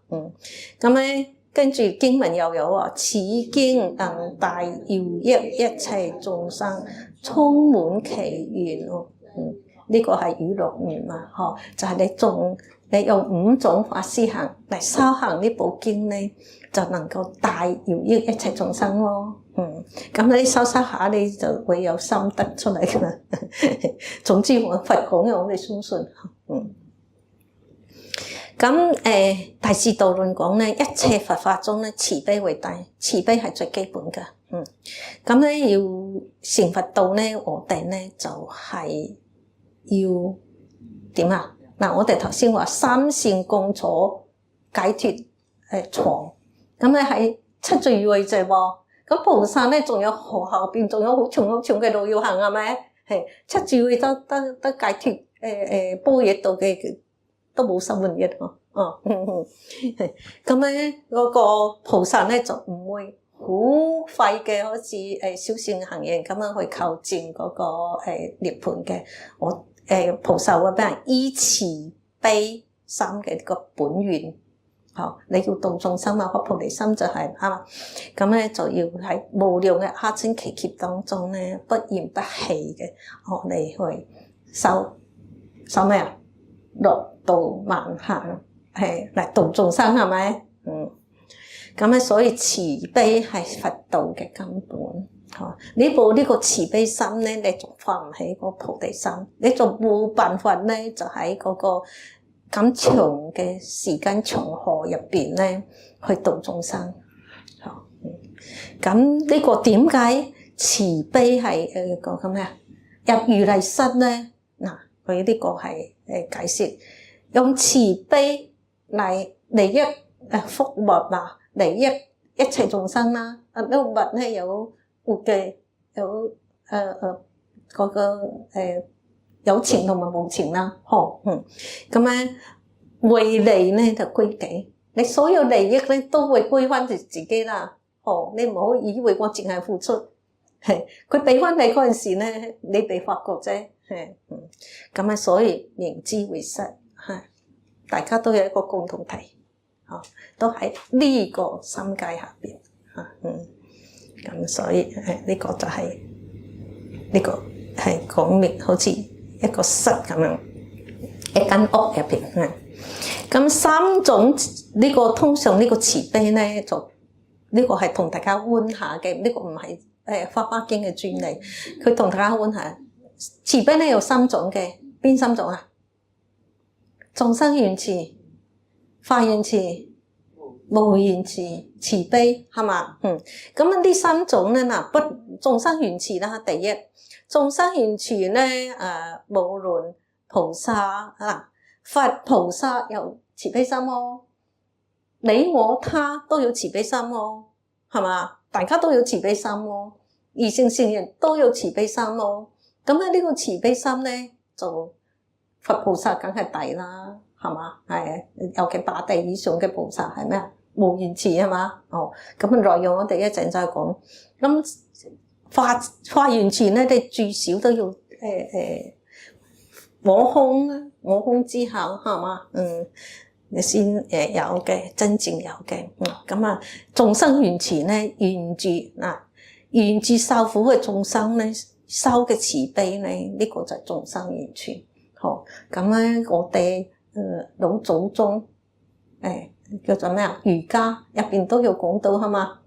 咁咧跟住經文又有啊，此經能大饒益一切眾生，充滿其願。呢個係語錄語嘛，就係你用5種法施行嚟修行呢部經咧，就能夠大饒益一切眾生咯。咁你修下，你就會有心得出嚟㗎啦。總之我佛講嘅，我哋相信。咁大智度論講咧，一切佛法中咧，慈悲為大，慈悲係最基本嘅。咁咧要成佛道咧，我哋咧就係要點啊？嗱，我哋頭先話三善共坐解脫床，咁咧喺七罪位就喎。咁菩薩咧仲有後邊仲有好長嘅路要行，係咪？七罪位得解脫般若道嘅都冇心門嘅咁咧嗰個菩薩咧就唔會好快嘅，好似小善行人咁樣去求證嗰個涅槃嘅。菩薩會俾人依慈悲心嘅個本願，你要度眾生嘛，個菩提心就係啱嘛。咁咧就要喺無量嘅阿僧祇劫當中咧，不言不棄嘅，你去修咩啊？六度萬行嚟度眾生，係咪？咁咧所以慈悲係佛道嘅根本。呢個慈悲心咧，你仲發唔起個菩提心，你仲冇辦法咧，就喺嗰個咁長嘅時間長河入邊咧，去度眾生。咁呢個點解慈悲係講緊咩啊？入如來室咧，嗱，佢呢個係解釋用慈悲嚟利益福物啊，利益一切眾生啦。呢個物咧有活嘅，有嗰個有情同埋無情啦，咁咧為利咧就歸己，你所有利益咧都會歸翻住自己啦，你唔好以為我淨係付出，佢俾翻你嗰陣時咧，你被發覺啫，咁啊，所以認知為實，大家都有一個共同體，都喺呢個心界下邊，咁所以呢個就係呢個係講明好似一個室咁樣，一間屋入邊。咁三種呢個通常呢個慈悲咧，就呢個係同大家溫下嘅，呢個唔係花花經嘅專利，佢同大家溫下慈悲咧有三種嘅，邊三種啊？眾生緣慈、法緣慈、無緣慈，慈悲係嘛？咁呢三種咧，嗱，不眾生緣慈啦，第一眾生緣慈咧，無論菩薩佛菩薩有慈悲心喎，你我他都有慈悲心喎，係嘛？大家都有慈悲心喎，異性聖人都有慈悲心喎。咁咧呢個慈悲心咧，就佛菩薩梗係大啦，係嘛？尤其八地以上嘅菩薩係咩啊？無緣慈係嘛？咁內容我哋一陣再講。咁法緣慈咧，你最少都要我空之後係嘛？你先有嘅，真正有嘅。咁眾生緣慈咧，緣住受苦嘅眾生咧，修嘅慈悲咧，呢個就係眾生緣慈。咁咧我哋老祖宗叫做咩啊？儒家入邊都有講到係嘛？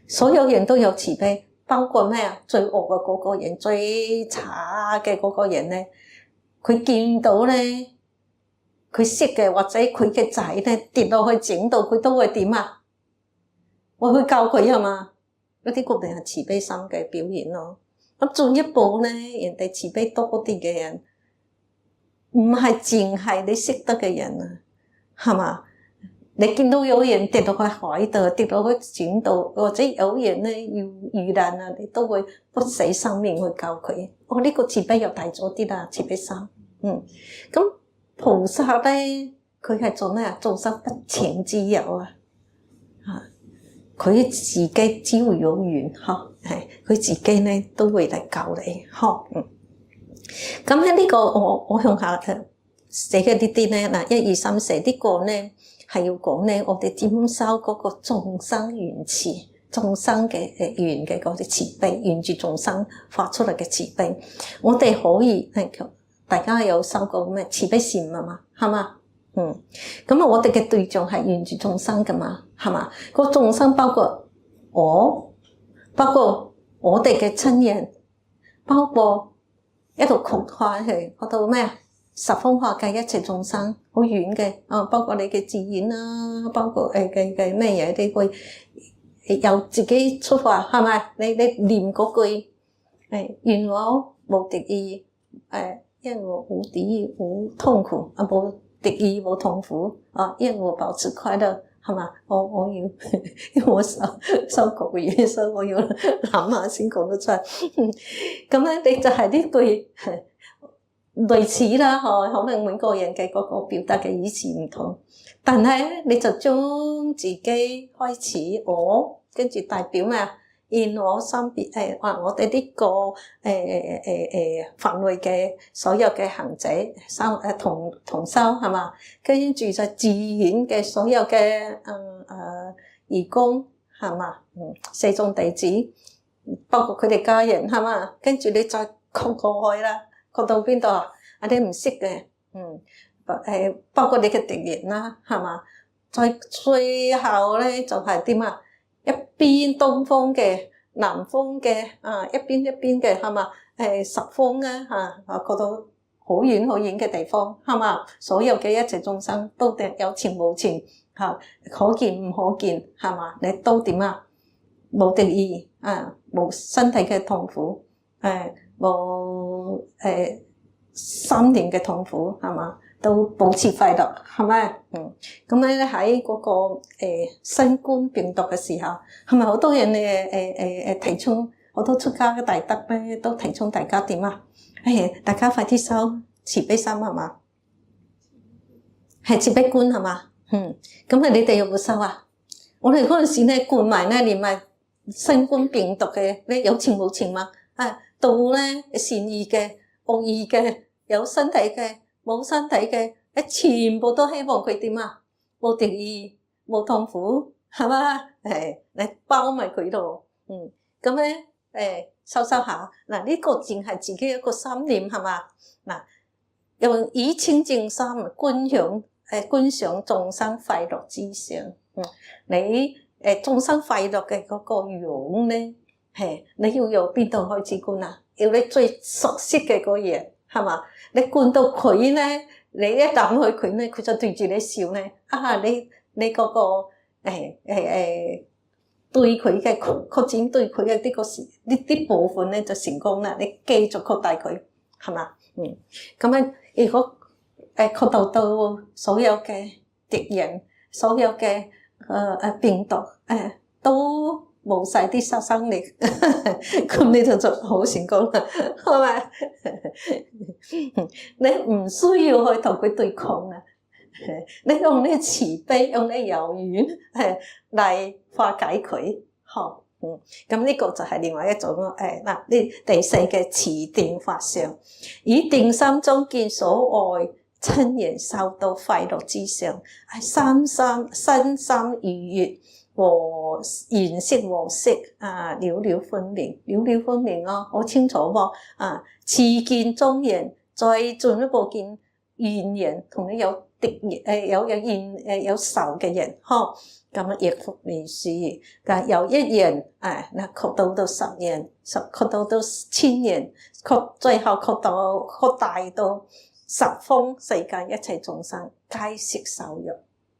所有人都有慈悲，包括咩啊？最惡嘅嗰個人，最差嘅嗰個人咧，佢見到咧，佢識嘅或者佢嘅仔咧跌落去井度，佢都會點啊？我去教佢係嘛？嗰啲固定係慈悲心嘅表現咯。咁進一步咧，人哋慈悲多啲嘅人，唔係淨係你識得嘅人啊，係嘛？你見到有人跌到去海度，跌到去井度，或者有人咧要遇難啊，你都會不死生命去救佢。我呢個慈悲又大咗啲啦，慈悲心。咁菩薩咧，佢係做咩啊？眾生不請之友啊，佢自己只會有緣，係佢自己咧都會嚟救你，咁喺呢個我向下寫嘅呢啲咧，嗱1、2、3、4呢個咧。係要講咧，我哋點收嗰個眾生緣慈，眾生嘅緣嘅嗰啲慈悲，緣住眾生發出嚟嘅慈悲，我哋可以大家有收過咩慈悲禪啊嘛，係嘛？咁啊，我哋嘅對象係緣住眾生噶嘛，係嘛？個眾生包括我哋嘅親人，包括一路擴開去嗰度咩啊？十方化界一切眾生，好遠嘅，包括你嘅自然啦，包括嘅咩嘢，你會由自己出發，係咪？你念嗰句願我無敵意，因我無敵意無痛苦，無敵意無痛苦，因我保持快樂，係嘛？我要，因為我收國語，所以我要諗下先講得出嚟。咁咧，你就係呢句。類似啦，可能每個人嘅嗰個表達嘅意思唔同，但係咧你就將自己開始我，跟住代表咩啊？現我心別我哋呢個範圍嘅所有嘅行者同修係嘛？跟住就自然嘅所有嘅義工係嘛？四眾弟子，包括佢哋家人係嘛？跟住你再擴過去啦。擴到邊度啊？你唔識嘅，包括你嘅敵人啦，係嘛？再最後咧就係點啊？一邊東方嘅、南方嘅，一邊嘅係嘛？十方啊擴到好遠好遠嘅地方係嘛？所有嘅一切眾生都有情無情可見唔可見係嘛？你都點啊？冇敵意冇身體嘅痛苦冇心靈嘅痛苦係嘛？都保持快樂係咪？咁咧喺嗰個新冠病毒嘅時候，係咪好多人提倡好多出家嘅大德咧都提倡大家點啊？大家快啲修慈悲心係嘛？係慈悲觀係嘛？咁你哋有冇修啊？我哋嗰陣時咧灌埋咧連埋新冠病毒嘅咧有情冇情嘛？到咧善意嘅、惡意嘅、有身體嘅、冇身體嘅，全部都希望佢點啊？冇敵意、冇痛苦，係嘛？你包埋佢度，咁咧收下嗱，呢個淨係自己一個心念係嘛？嗱，用以清淨心觀想眾生快樂之相，你眾生快樂嘅嗰個樣咧。你要由邊度開始觀啊？要你最熟悉嘅個嘢，係嘛？你觀到佢咧，你一諗去佢咧，佢就對住你笑咧。你嗰個對佢嘅擴展對佢嘅呢啲部分咧就成功啦。你繼續擴大佢，係嘛？咁樣如果擴大到所有嘅敵人，所有嘅病毒都冇晒啲殺傷力，咁你就好成功啦，係咪？你唔需要去同佢對抗啊，你用呢個慈悲，用呢個柔軟嚟化解佢，咁呢個就係另外一種呢第四嘅慈定法相，以定心中見所愛親人受到快樂之相，身心愉悅。和顏色和色了了分明好清楚喎似見中人，再進一步見怨人，同你有敵人有仇嘅人，咁亦復如是。但由一人擴到10人，擴到1000人，最後擴大到十方世界一切眾生皆悉受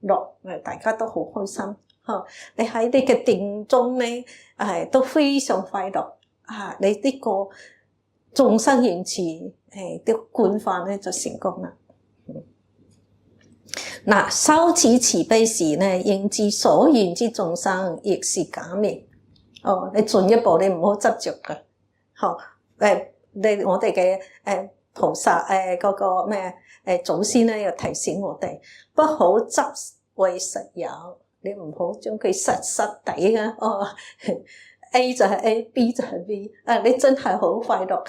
樂，大家都好開心。你喺你嘅定中咧，都非常快樂你呢個眾生緣起啲觀法咧就成功啦。嗱，修此慈悲時咧，應知所緣之眾生亦是假名。你進一步你唔好執着嘅，我哋嘅菩薩嗰個咩祖先咧又提醒我哋，不好執為實有，你唔好將佢實底啊。A 就係 A，B 就係 B， 你真係好快樂。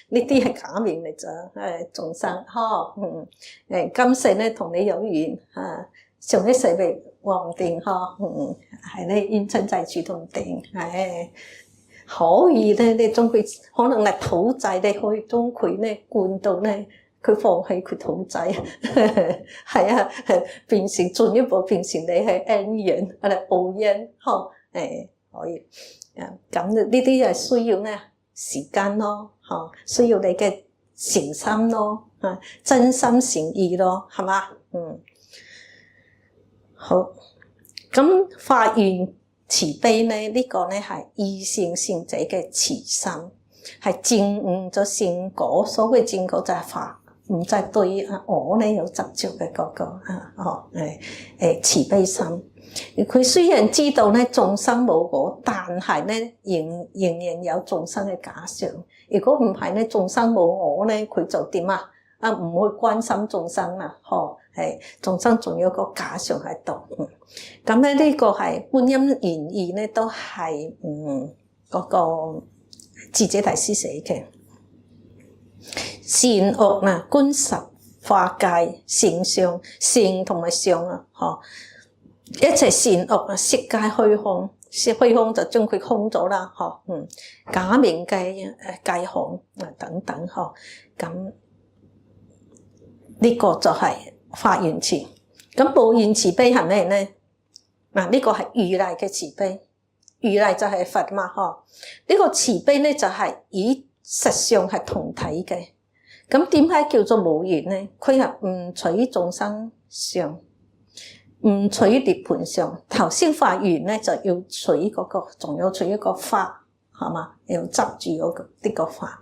呢啲係假面嚟咋，眾生今世咧同你有緣上一世咪話唔定係咧冤親債主都唔定，可以咧你將佢可能係土仔，你可以將佢咧灌到咧佢放棄佢土仔，變成進一步變成你係恩緣報恩可以咁呢啲係需要咧時間咯，需要你嘅誠心咯，真心誠意咯，係嘛？好，咁發願慈悲咧，呢個咧係二乘聖者嘅慈心，係證悟咗聖果。所謂證果就係法，唔再對我咧有執着嘅嗰個慈悲心。佢雖然知道咧眾生冇我，但係咧仍然有眾生嘅假想。如果唔係咧，眾生冇我咧，佢就點啊？唔會關心眾生啦，眾生仲有個假想喺度。咁咧呢個係觀音言義咧，都係嗰個智者大師寫嘅。善惡觀十法界，善相善同埋相一切善惡色界虛空，虛空就將佢空咗啦，假名界空等等咁呢個就係發願慈。咁報願慈悲係咩咧？呢個係如來嘅慈悲，如來就係佛嘛，呢個慈悲咧就係以實相係同體嘅。咁點解叫做無緣咧？佢係唔取眾生相，唔取涅槃相。頭先發願咧就要取嗰個，仲要取一個法，係嘛？要執住嗰個呢個法。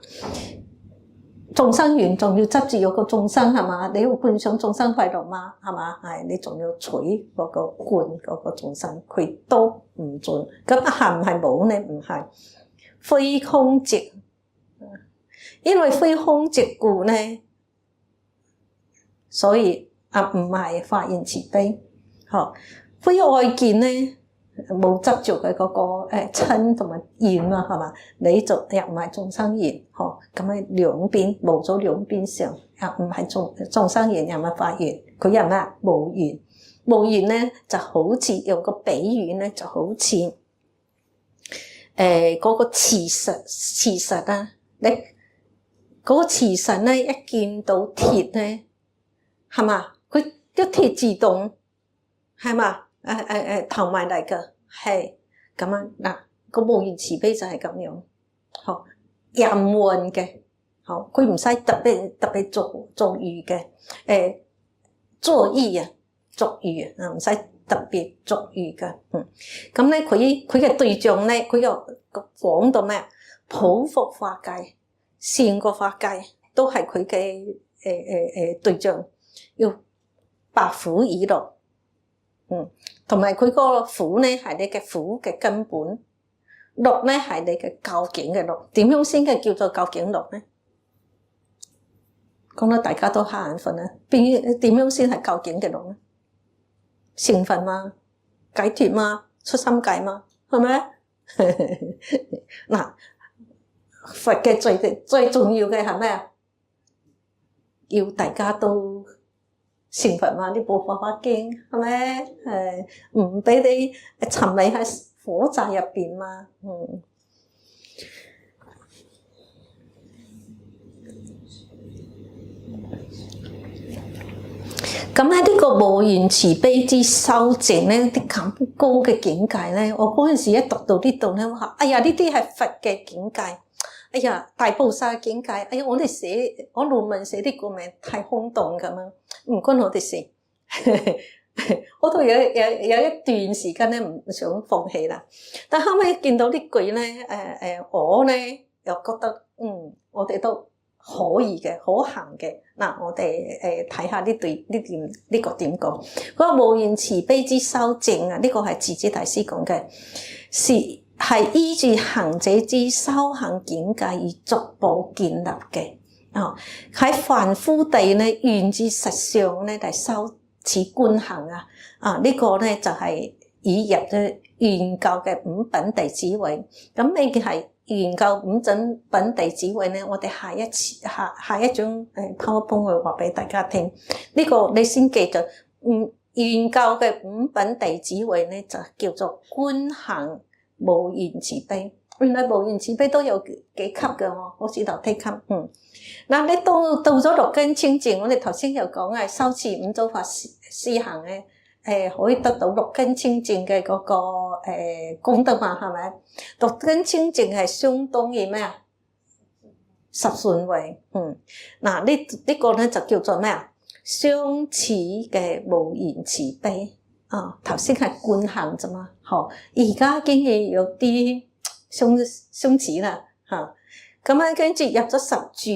眾生緣仲要執住有個眾生，係嘛？你要觀想眾生快樂嘛，係嘛？你仲要取嗰個觀嗰個眾生，佢都唔準。咁係唔係冇咧？唔係，非空寂，因為非空寂故咧，所以唔係發願慈悲。非愛見咧，冇執着嘅嗰個親同埋緣啊，係嘛？你就又唔係眾生緣，咁喺兩邊冇咗兩邊上，唔係眾生緣，又唔係法緣，佢又咩？無緣，無緣咧就好似有個比喻咧，就好似嗰個磁石啊，你嗰個磁石咧一見到鐵咧，係嘛？佢一鐵自動係嘛？投埋嚟㗎，係咁樣嗱，個無緣慈悲就係咁樣，任運嘅，佢唔使特別做語嘅，作意啊，作語啊，唔使特別作語嘅，咁咧佢嘅對象咧，佢又講到咩？普福法界，善個法界都係佢嘅對象，要百苦以樂。同埋佢個苦咧係你嘅苦嘅根本，樂咧係你嘅究竟嘅樂。點樣先嘅叫做究竟樂咧？講到大家都瞌眼瞓啦。點樣先係究竟嘅樂咧？成佛嘛，解脫嘛，出心界嘛，係咪？嗱，佛嘅最重要嘅係咩啊？要大家都成佛嘛，呢部《法華經》係咪？唔俾你沉迷喺火寨入邊嘛。咁喺呢個無緣慈悲之修證咧，啲咁高嘅境界咧，我嗰陣時一讀到呢度咧，我話：哎呀，呢啲係佛嘅境界。哎呀，大菩薩嘅境界。哎呀，我論文寫呢個名太空洞咁樣，唔關我哋事。我都有一段時間咧唔想放棄啦，但後尾見到呢句咧，我咧又覺得我哋都可以嘅，可行嘅。嗱，我哋睇下呢個點講。嗰個無緣慈悲之修證啊，呢個係智者大師講嘅，係依住行者之修行境界而逐步建立嘅。喺凡夫地咧，緣自實相咧嚟修此觀行啊！呢個咧就係以入咗圓教嘅五品弟子位。咁你係圓教五品弟子位咧，我哋下一張PowerPoint 會話俾大家聽。呢個你先記住，圓教嘅五品弟子位咧就叫做觀行無緣慈悲。原來無緣慈悲都有幾級嘅喎，好似樓梯級。嗱，你到咗六根清淨，我哋頭先又講係修持五祖法施行咧，可以得到六根清淨嘅嗰個功德嘛，係咪？六根清淨係相當於咩啊？十順位。嗱，呢個咧就叫做咩啊？相似嘅無緣慈悲。頭先係觀行啫嘛，而家竟然有啲相似啦，咁樣跟住入咗十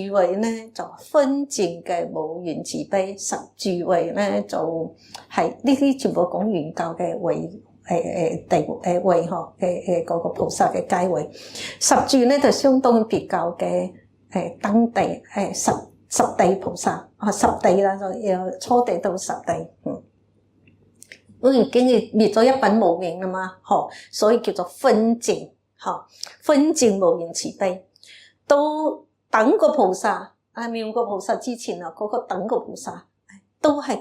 住位咧，就分淨嘅無緣慈悲。十住位咧就係呢啲全部講圓教嘅位，位嘅嗰個菩薩嘅階位。十住咧就相當於別教嘅登地十地菩薩十地啦，就由初地到十地。我已經滅咗一品無明啦嘛，所以叫做分淨，分淨無緣慈悲。到等個菩薩妙個菩薩之前啊，嗰個等個菩薩都係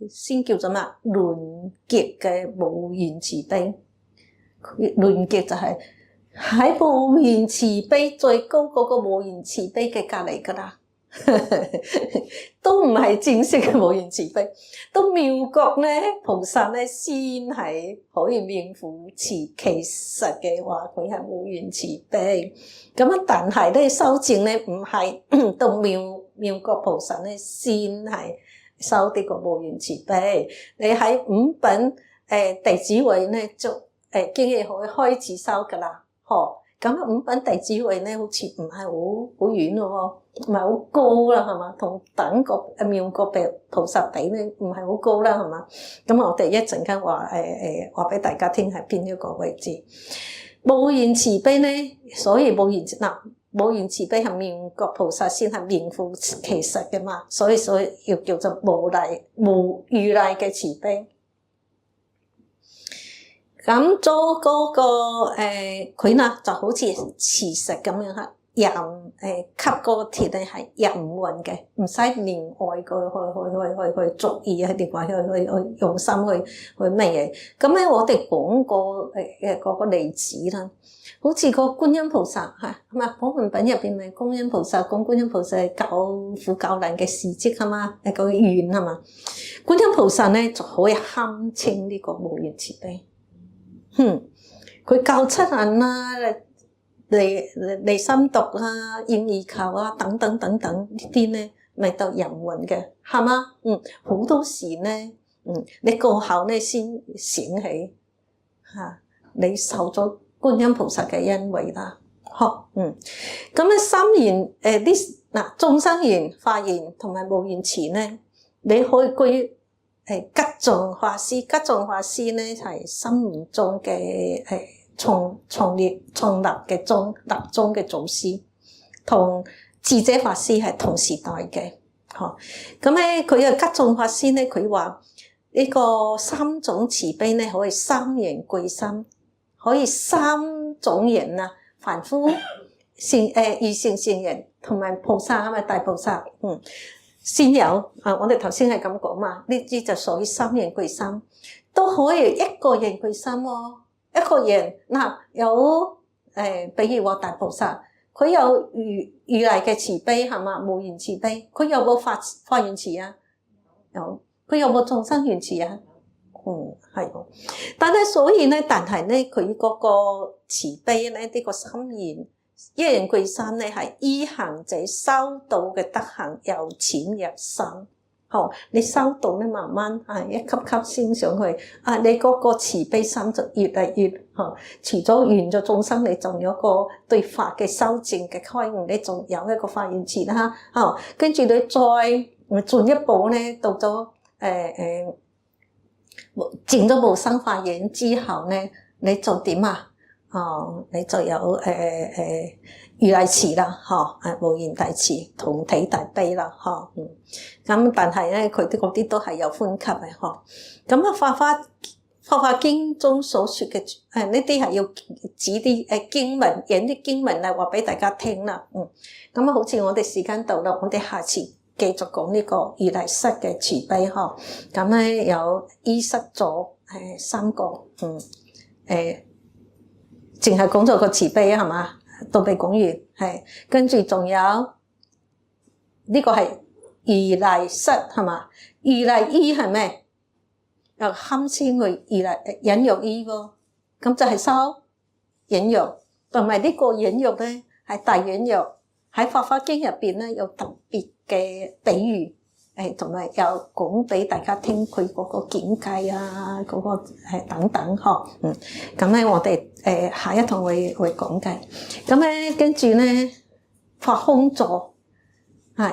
先叫做咩？輪極嘅無緣慈悲。輪極就係喺無緣慈悲最高嗰個無緣慈悲嘅隔離噶啦。都唔係正式嘅無緣慈悲，都妙覺咧菩薩咧先係可以名副其實嘅話，佢係無緣慈悲。咁但係咧修證咧唔係到妙覺菩薩咧先係修呢個無緣慈悲。你喺五品弟子位咧就經已可以開始修噶啦，咁五品弟子位咧，好似唔係好遠咯，唔係好高啦，係嘛？同等個妙覺菩薩比咧，唔係好高啦，係嘛？咁我哋一陣間話俾大家聽係邊一個位置。無緣慈悲咧，所以無緣慈悲係妙覺菩薩先係名副其實嘅嘛，所以要叫做無如來嘅慈悲。咁做嗰個佢呢就好似磁石咁樣嚇，吸嗰個鐵咧係任運嘅，唔使另外去注意啊，定話去用心去咩嘢。咁咧我哋講過嗰個例子啦，好似個觀音菩薩係咪啊？普門品入邊咪觀音菩薩講觀音菩薩救苦救難嘅事蹟係嘛？個願係嘛？觀音菩薩咧就可以堪稱呢個無緣慈悲。佢救七人啦，離心毒啦，應義求啊，等等呢啲咧，咪到人運嘅，係嘛？好多時咧，你過後咧先醒起你受咗觀音菩薩嘅恩惠啦，咁咧三緣眾生緣、法緣同埋無緣慈咧，你可以歸吉藏法師。吉藏法師咧係心目中嘅創立嘅宗嘅祖師，同智者法師係同時代嘅。咁咧佢嘅吉藏法師咧，佢話呢個三種慈悲咧可以三緣具心，可以三種人啊，凡夫二乘善人同埋菩薩啊嘛，大菩薩先有我哋頭先係咁講嘛，呢啲就屬於三緣具心，都可以一個人具心喎。一個人有比如話大菩薩，佢有如來嘅慈悲係嘛，無緣慈悲，佢有冇法緣慈啊？有，佢有冇眾生緣慈啊？係。但係咧，佢嗰個慈悲咧，呢個三緣一緣具心咧，係依行者修道嘅德行由淺入深。好，你收到咧，慢慢一級級升上去，你嗰個慈悲心就越嚟越除咗緣咗眾生，你仲有個對法嘅修正嘅開悟，你仲有一個法緣持啦，跟住你再進一步咧，到咗證咗無生法忍之後咧，你就點啊？你就有如來慈啦，無言大慈，同體大悲啦，咁但係咧，佢啲嗰啲都係有分級嘅，咁啊法華經中所說嘅呢啲係要指啲經文，引啲經文嚟話俾大家聽啦，咁好似我哋時間到啦，我哋下次繼續講呢個如來失嘅慈悲，咁咧有依失咗三個，淨係講咗個慈悲係嘛，都未講完，係跟住仲有呢個係如來失係嘛，如來依係咩？又堪稱佢如來忍辱依喎，咁就係修忍辱，同埋呢個忍辱咧係大忍辱，喺法華經入邊咧有特別嘅比喻。同埋又講俾大家聽佢嗰個境界啊，嗰個等等咁咧我哋下一堂會講嘅。咁咧跟住咧法空座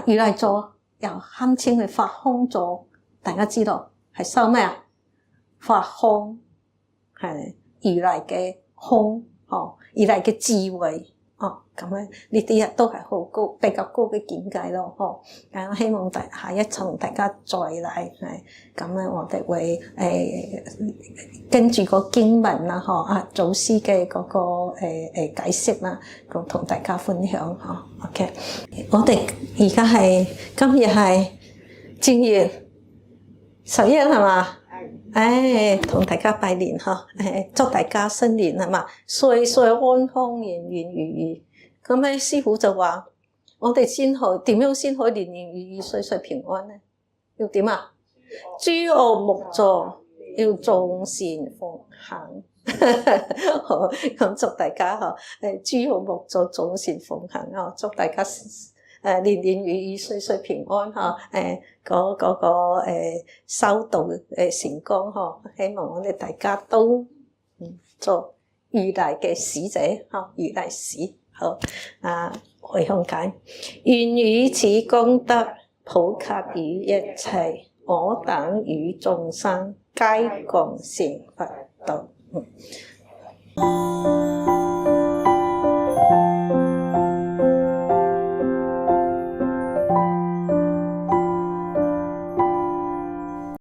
如來座又堪稱係法空座，大家知道係修咩啊？法空係如來嘅空，如來嘅智慧。咁咧呢啲都係好高，比較高嘅見解咯，希望下一層大家再嚟，咁咧我哋會跟住個經文啦，祖師嘅嗰個解釋啦，咁同大家分享OK， 我哋而家係今日係正月11係嘛？同大家拜年祝大家新年係嘛，歲歲安康，年年如意。咁咧，師父就話：我哋點樣先可以年年如意、歲歲平安咧？要點啊？諸惡莫作，要眾善奉行。好，咁祝大家諸惡莫作，眾善奉行祝大家年年如意、歲歲平安嗰個修道成功希望我哋大家都做如來嘅使者如來使。好回向解，願以此功德普及於一切我等與眾生，皆共成佛道。